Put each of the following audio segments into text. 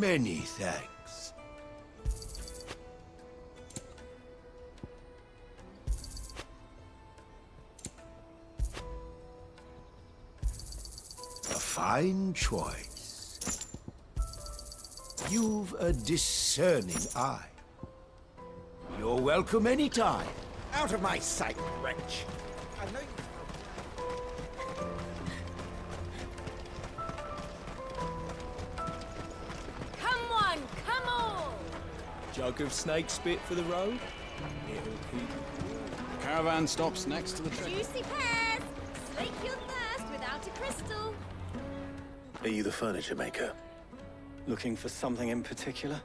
Many thanks. A fine choice. You've a discerning eye. You're welcome anytime. Out of my sight, wretch! I know you... Come on! Jug of snake spit for the road? The caravan stops next to the train. Juicy pears! Slake your thirst without a crystal. Are you the furniture maker? Looking for something in particular?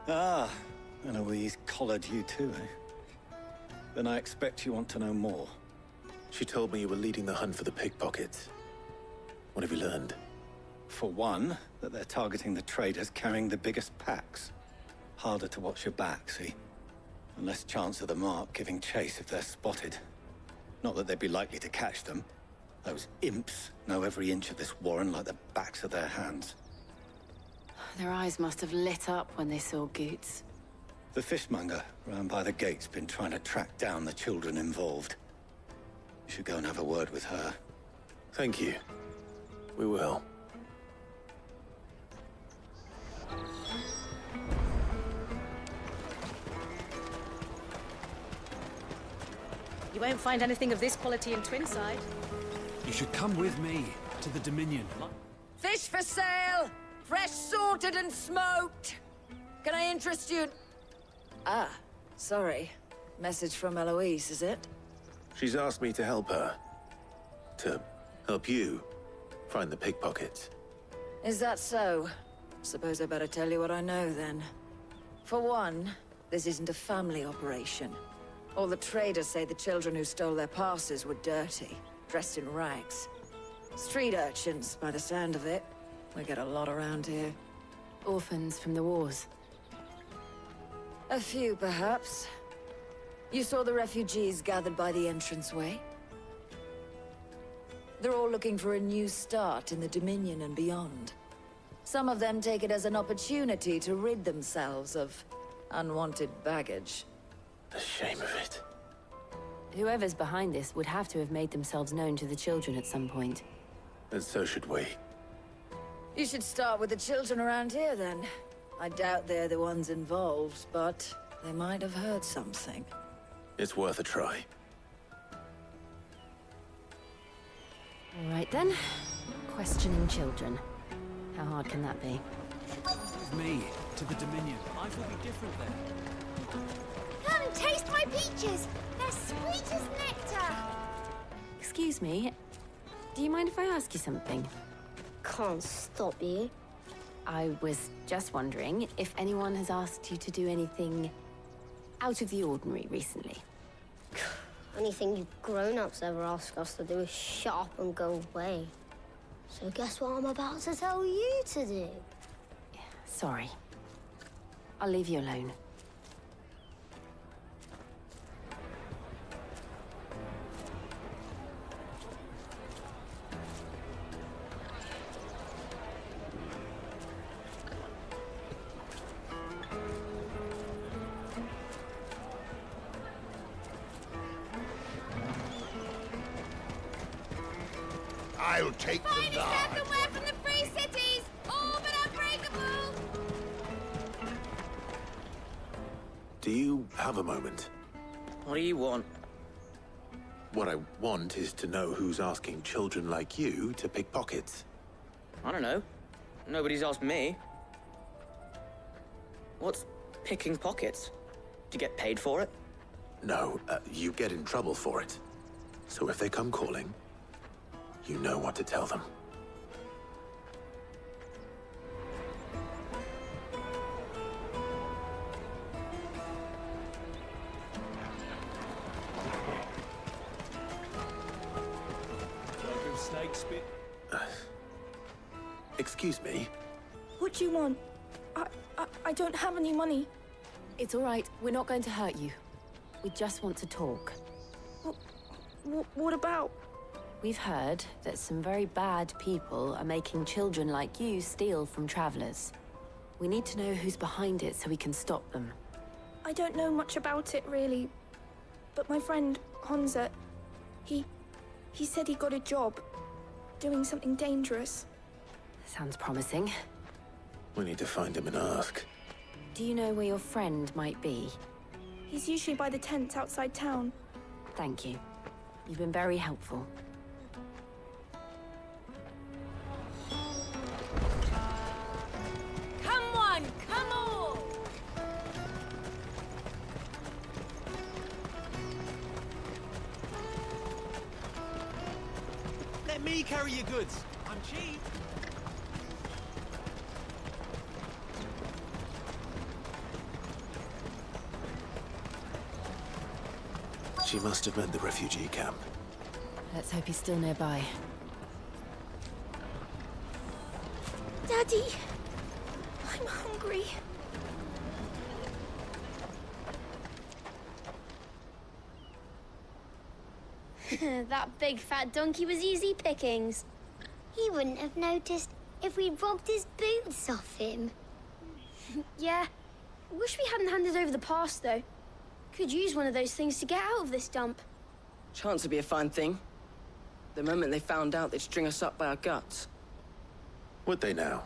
Ah, and Eloise collared you too, eh? Then I expect you want to know more. She told me you were leading the hunt for the pickpockets. What have you learned? For one, that they're targeting the traders carrying the biggest packs. Harder to watch your back, see? And less chance of the mark giving chase if they're spotted. Not that they'd be likely to catch them. Those imps know every inch of this warren like the backs of their hands. Their eyes must have lit up when they saw Goots. The fishmonger round by the gate's been trying to track down the children involved. You should go and have a word with her. Thank you. We will. You won't find anything of this quality in Twinside. You should come with me to the Dominion. Fish for sale! Fresh sorted and smoked! Can I interest you? Ah, sorry. Message from Eloise, is it? She's asked me to help her. To help you find the pickpockets. Is that so? Suppose I better tell you what I know, then. For one, this isn't a family operation. All the traders say the children who stole their passes were dirty, dressed in rags. Street urchins, by the sound of it. We get a lot around here. Orphans from the wars. A few, perhaps. You saw the refugees gathered by the entranceway? They're all looking for a new start in the Dominion and beyond. Some of them take it as an opportunity to rid themselves of unwanted baggage. The shame of it. Whoever's behind this would have to have made themselves known to the children at some point. And so should we. You should start with the children around here, then. I doubt they're the ones involved, but they might have heard something. It's worth a try. All right then. Questioning children. How hard can that be? With me to the Dominion. Life will be different there. Come taste my peaches! They're sweet as nectar! Excuse me. Do you mind if I ask you something? Can't stop you. I was just wondering if anyone has asked you to do anything out of the ordinary recently. Anything you grown-ups ever ask us to do is shut up and go away. So guess what I'm about to tell you to do? Sorry. I'll leave you alone. I'll take the Finest large. earthenware from the Free Cities! All but unbreakable! Do you have a moment? What do you want? What I want is to know who's asking children like you to pick pockets. I don't know. Nobody's asked me. What's picking pockets? Do you get paid for it? No, you get in trouble for it. So if they come calling, you know what to tell them. Jug of snake spit. Excuse me? What do you want? I don't have any money. It's all right. We're not going to hurt you. We just want to talk. What about? We've heard that some very bad people are making children like you steal from travelers. We need to know who's behind it so we can stop them. I don't know much about it, really. But my friend, Hansa, he said he got a job. Doing something dangerous. Sounds promising. We need to find him and ask. Do you know where your friend might be? He's usually by the tents outside town. Thank you. You've been very helpful. Come on, come on! Let me carry your goods. I'm cheap. She must have meant the refugee camp. Let's hope he's still nearby. Daddy! I'm hungry. That big fat donkey was easy pickings. He wouldn't have noticed if we'd robbed his boots off him. Yeah. Wish we hadn't handed over the pass, though. Could use one of those things to get out of this dump. Chance would be a fine thing. The moment they found out, they'd string us up by our guts. Would they now?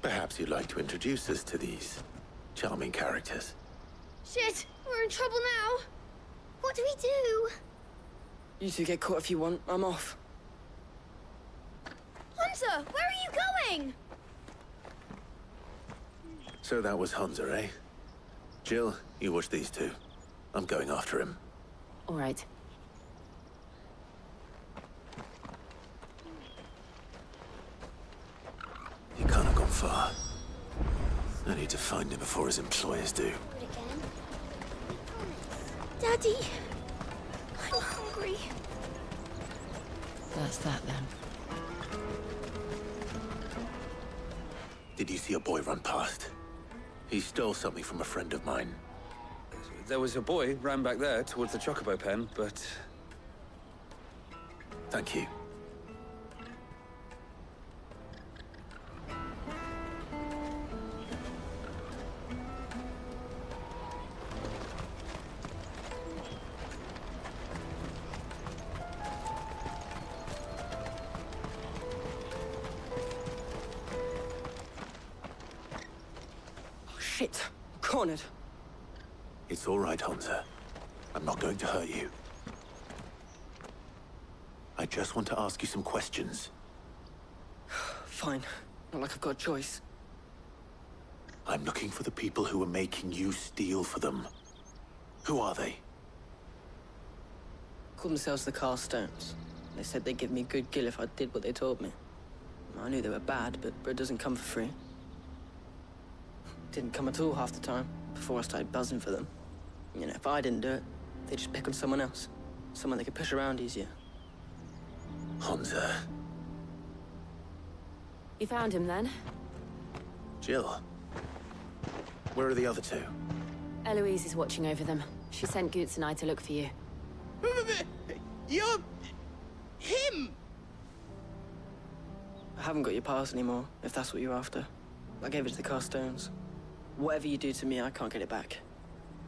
Perhaps you'd like to introduce us to these charming characters. Shit, we're in trouble now. What do we do? You two get caught if you want. I'm off. Hunter, where are you going? So that was Hansa, eh? Jill, you watch these two. I'm going after him. All right. He can't have gone far. I need to find him before his employers do. Daddy! I'm hungry. That's that then. Did you see a boy run past? He stole something from a friend of mine. There was a boy ran back there towards the chocobo pen, but... Thank you. Shit! Cornered. It's all right, Hansa. I'm not going to hurt you. I just want to ask you some questions. Fine. Not like I've got a choice. I'm looking for the people who are making you steal for them. Who are they? Called themselves the Carstones. They said they'd give me good gill if I did what they told me. I knew they were bad, but bread doesn't come for free. Didn't come at all half the time, before I started buzzing for them. You know, if I didn't do it, they'd just pick on someone else. Someone they could push around easier. Hansa. You found him then? Jill. Where are the other two? Eloise is watching over them. She sent Goots and I to look for you. You're... him! I haven't got your pass anymore, if that's what you're after. I gave it to the Carstones. Whatever you do to me, I can't get it back.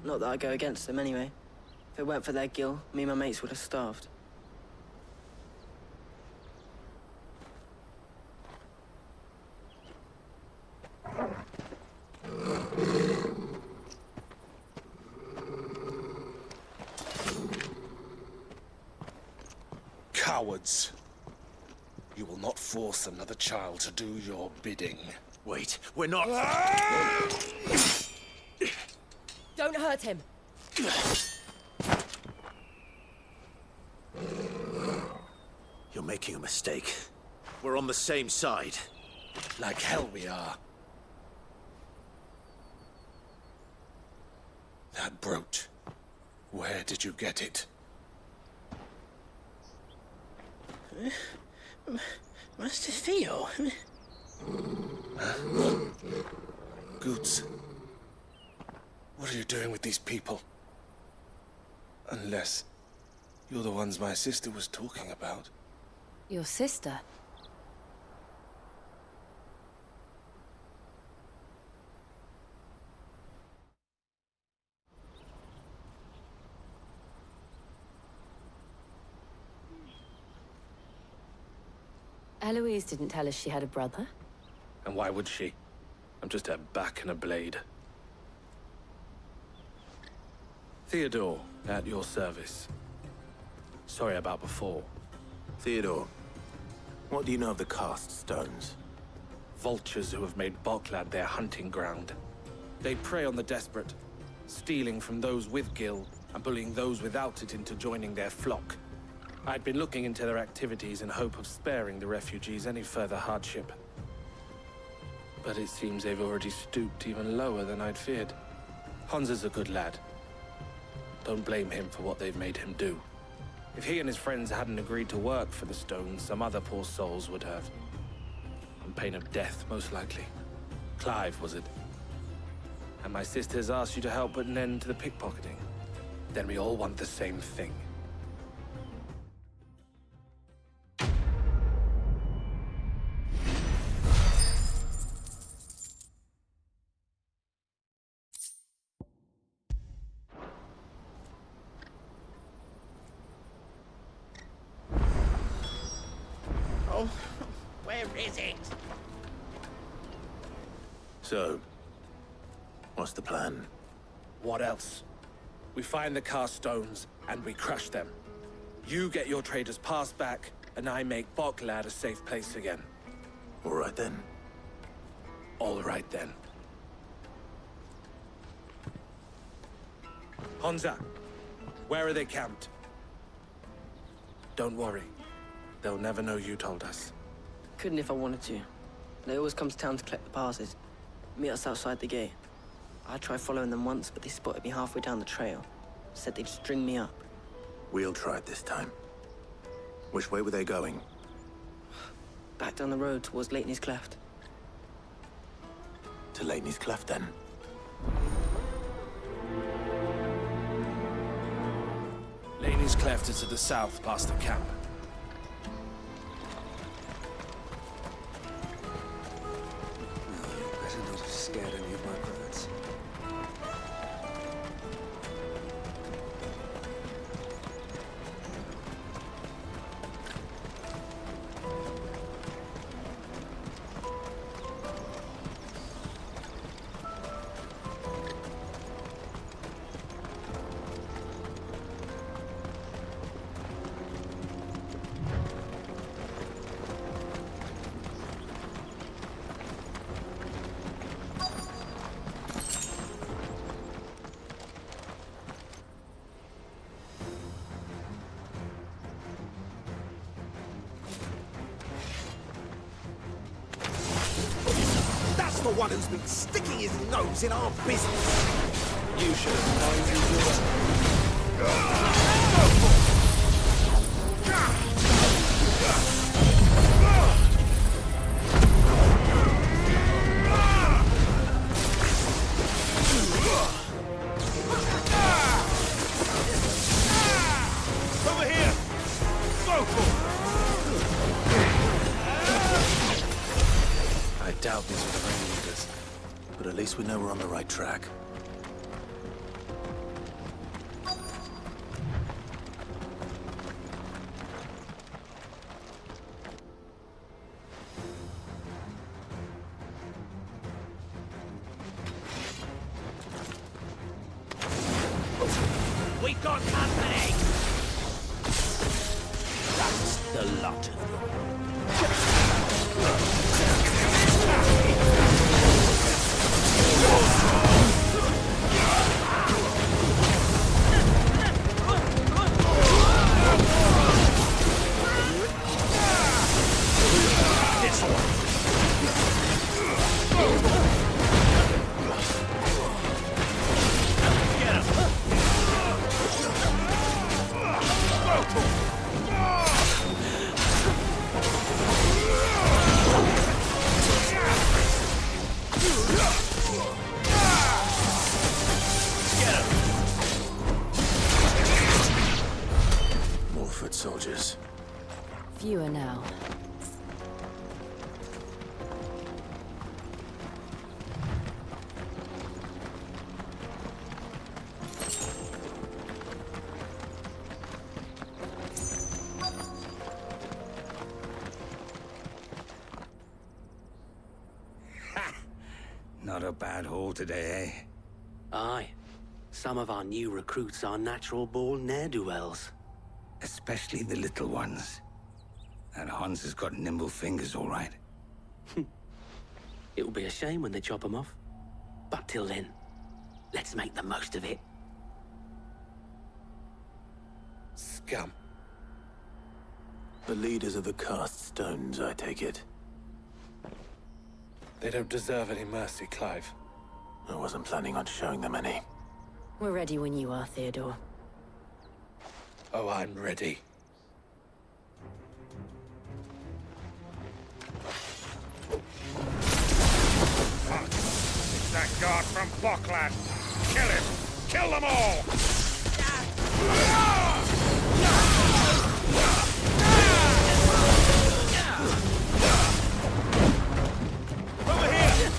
Not that I go against them anyway. If it weren't for their gill, me and my mates would have starved. Cowards. You will not force another child to do your bidding. Wait, we're not... Don't hurt him. You're making a mistake. We're on the same side. Like hell we are. That brooch. Where did you get it? Master Theo. Goots. What are you doing with these people? Unless you're the ones my sister was talking about. Your sister? Eloise didn't tell us she had a brother. And why would she? I'm just her back and a blade. Theodore, at your service. Sorry about before. Theodore, what do you know of the cast stones? Vultures who have made Boklad their hunting ground. They prey on the desperate, stealing from those with Gil and bullying those without it into joining their flock. I'd been looking into their activities in hope of sparing the refugees any further hardship. But it seems they've already stooped even lower than I'd feared. Hans is a good lad. Don't blame him for what they've made him do. If he and his friends hadn't agreed to work for the stones, some other poor souls would have. On pain of death, most likely. Clive, was it? And my sisters asked you to help put an end to the pickpocketing. Then we all want the same thing. Oh, where is it? So, what's the plan? What else? We find the cast stones, and we crush them. You get your traders' pass back, and I make Boklad a safe place again. All right then. All right then. Honza, where are they camped? Don't worry. They'll never know you told us. Couldn't if I wanted to. They always come to town to collect the passes. Meet us outside the gate. I tried following them once, but they spotted me halfway down the trail. Said they'd string me up. We'll try it this time. Which way were they going? Back down the road towards Leitney's Cleft. To Leitney's Cleft, then? Laney's Cleft is to the south, past the camp. Better not have scared any of my birds. That's the one who's been sticking his nose in our business. You should have known you were. Over here! Go for it! I doubt these were the ringleaders. But at least we know we're on the right track. We got company! That's the lot of them. This one. Get him! Go for it! More foot soldiers. Fewer now. a bad haul today, eh? Aye. Some of our new recruits are natural-born ne'er-do-wells. Especially the little ones. And Hans has got nimble fingers, all right. It will be a shame when they chop them off. But till then, let's make the most of it. Scum. The leaders of the cast stones, I take it. They don't deserve any mercy, Clive. I wasn't planning on showing them any. We're ready when you are, Theodore. Oh, I'm ready. It's that guard from Bocklad. Kill him! Kill them all! Over here!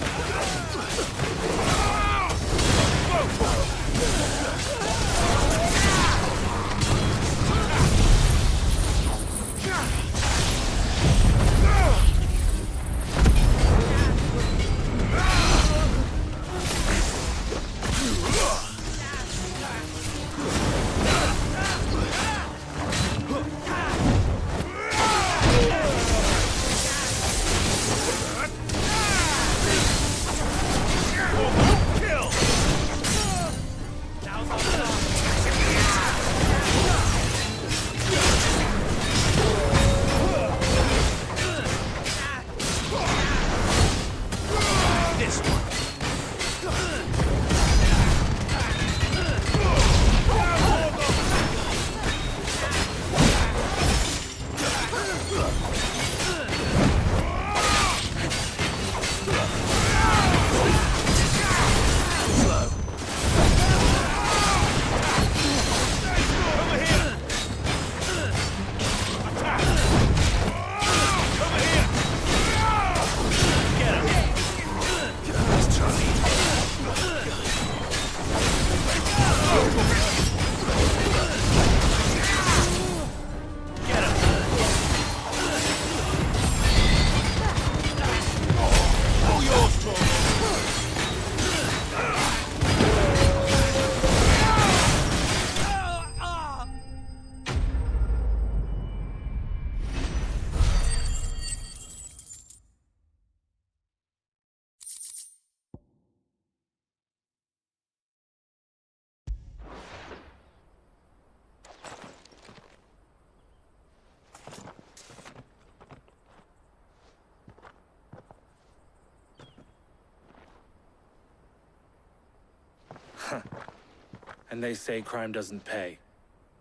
And they say crime doesn't pay.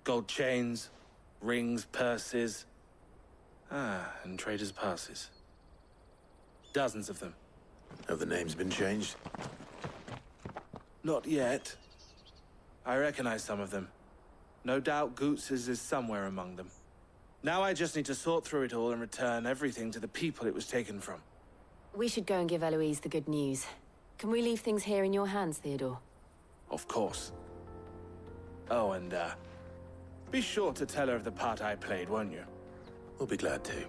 Gold chains, rings, purses. And traders' passes. Dozens of them. Have the names been changed? Not yet. I recognize some of them. No doubt Goots's is somewhere among them. Now I just need to sort through it all and return everything to the people it was taken from. We should go and give Eloise the good news. Can we leave things here in your hands, Theodore? Of course. Oh, and, be sure to tell her of the part I played, won't you? We'll be glad to.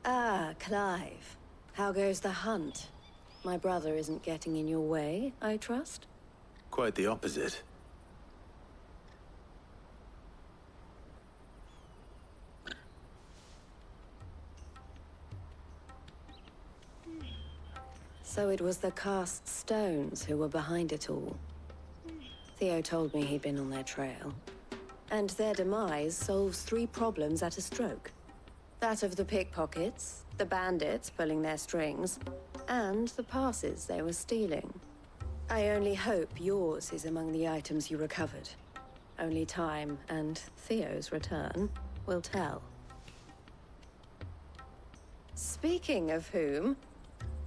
Ah, Clive. How goes the hunt? My brother isn't getting in your way, I trust? Quite the opposite. So it was the cast stones who were behind it all. Theo told me he'd been on their trail. And their demise solves 3 problems at a stroke. That of the pickpockets, the bandits pulling their strings, and the passes they were stealing. I only hope yours is among the items you recovered. Only time and Theo's return will tell. Speaking of whom,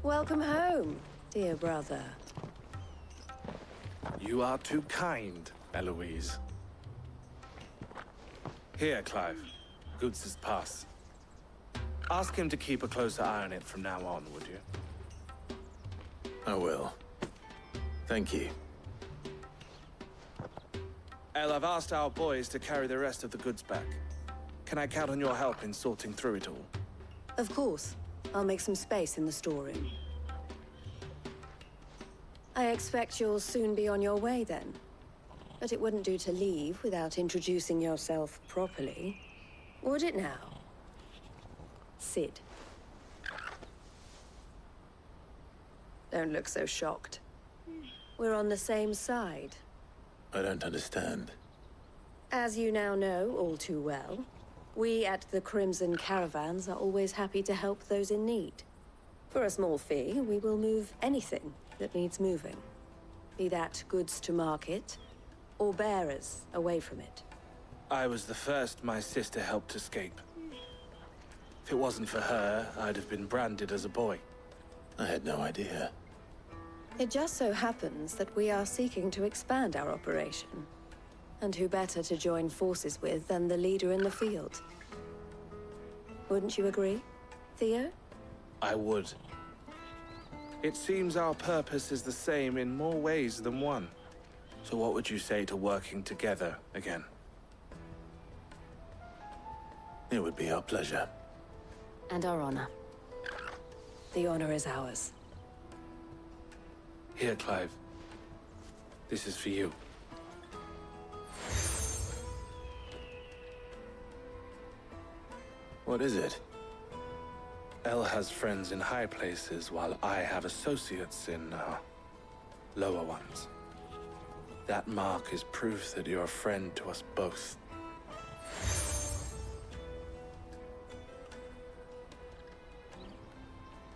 welcome home, dear brother. You are too kind, Eloise. Here, Clive. Goots's pass. Ask him to keep a closer eye on it from now on, would you? I will. Thank you. El, I've asked our boys to carry the rest of the goods back. Can I count on your help in sorting through it all? Of course. I'll make some space in the storeroom. I expect you'll soon be on your way then. But it wouldn't do to leave without introducing yourself properly. Would it now? Sid. Don't look so shocked. We're on the same side. I don't understand. As you now know all too well, we at the Crimson Caravans are always happy to help those in need. For a small fee, we will move anything that needs moving. Be that goods to market, or bearers away from it. I was the first my sister helped escape. If it wasn't for her, I'd have been branded as a boy. I had no idea. It just so happens that we are seeking to expand our operation. And who better to join forces with than the leader in the field? Wouldn't you agree, Theo? I would. It seems our purpose is the same in more ways than one. So what would you say to working together again? It would be our pleasure. And our honor. The honor is ours. Here, Clive. This is for you. What is it? El has friends in high places, while I have associates in, lower ones. That mark is proof that you're a friend to us both.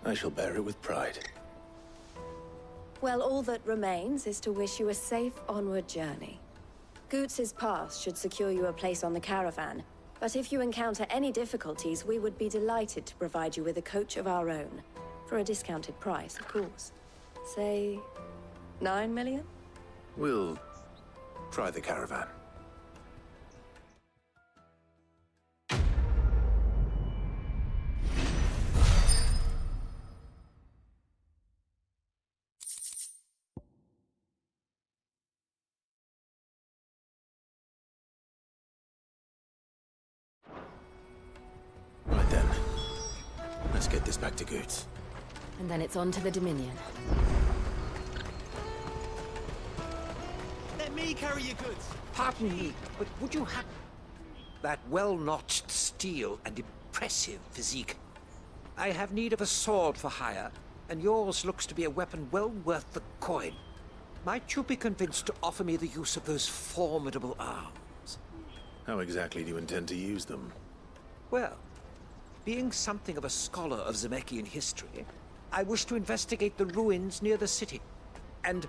I shall bear it with pride. Well, all that remains is to wish you a safe onward journey. Goots's pass should secure you a place on the caravan, but if you encounter any difficulties, we would be delighted to provide you with a coach of our own. For a discounted price, of course. Say, 9 million? We'll try the caravan. Right then. Let's get this back to Goots. And then it's on to the Dominion. Let me carry your goods. Pardon me, but would you have that well-notched steel and impressive physique? I have need of a sword for hire, and yours looks to be a weapon well worth the coin. Might you be convinced to offer me the use of those formidable arms? How exactly do you intend to use them? Well, being something of a scholar of Zemeckis history, I wish to investigate the ruins near the city. And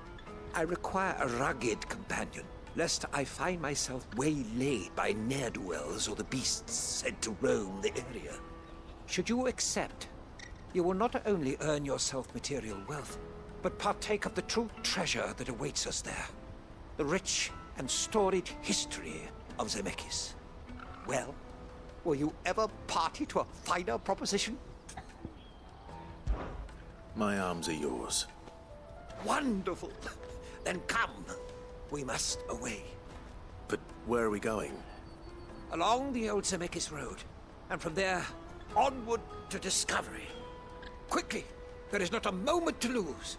I require a rugged companion, lest I find myself waylaid by ne'er-do-wells or the beasts said to roam the area. Should you accept, you will not only earn yourself material wealth, but partake of the true treasure that awaits us there. The rich and storied history of Zemeckis. Well, were you ever party to a finer proposition? My arms are yours. Wonderful! Then come. We must away. But where are we going? Along the old Zemeckis Road, and from there, onward to discovery. Quickly! There is not a moment to lose.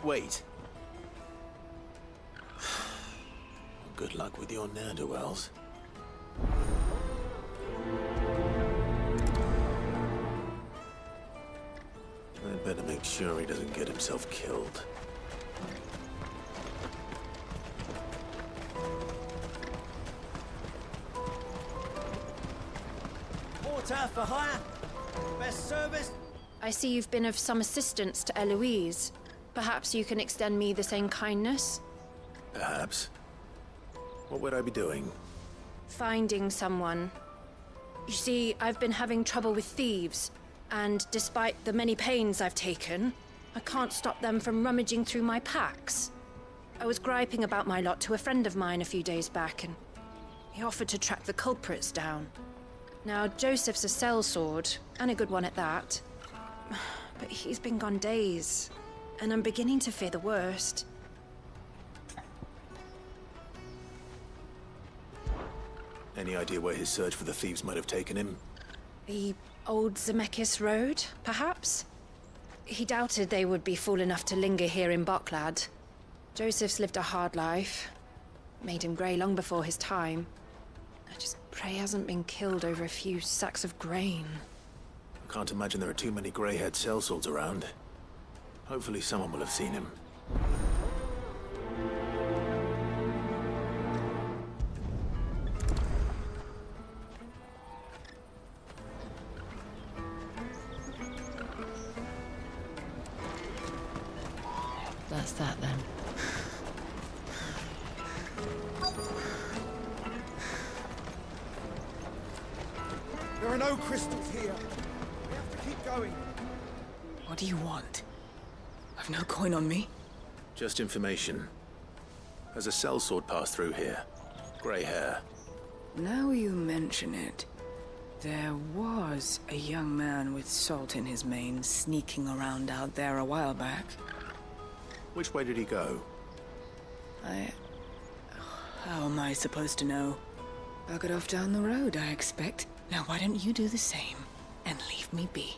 Wait. Good luck with your ne'er-do-wells. I'd better make sure he doesn't get himself killed. Porter for hire. Best service. I see you've been of some assistance to Eloise. Perhaps you can extend me the same kindness? Perhaps. What would I be doing? Finding someone. You see, I've been having trouble with thieves, and despite the many pains I've taken, I can't stop them from rummaging through my packs. I was griping about my lot to a friend of mine a few days back, and he offered to track the culprits down. Now, Joseph's a sellsword, and a good one at that. but he's been gone days, and I'm beginning to fear the worst. Any idea where his search for the thieves might have taken him? The old Zemeckis Road, perhaps? He doubted they would be fool enough to linger here in Boklad. Joseph's lived a hard life. Made him grey long before his time. I just pray he hasn't been killed over a few sacks of grain. I can't imagine there are too many grey-haired sellswords around. Hopefully someone will have seen him. That's that then. There are no crystals here. We have to keep going. What do you want? I've no coin on me. Just information. Has a sellsword passed through here? Grey hair. Now you mention it, there was a young man with salt in his mane sneaking around out there a while back. Which way did he go? How am I supposed to know? Buggered off down the road, I expect. Now why don't you do the same and leave me be?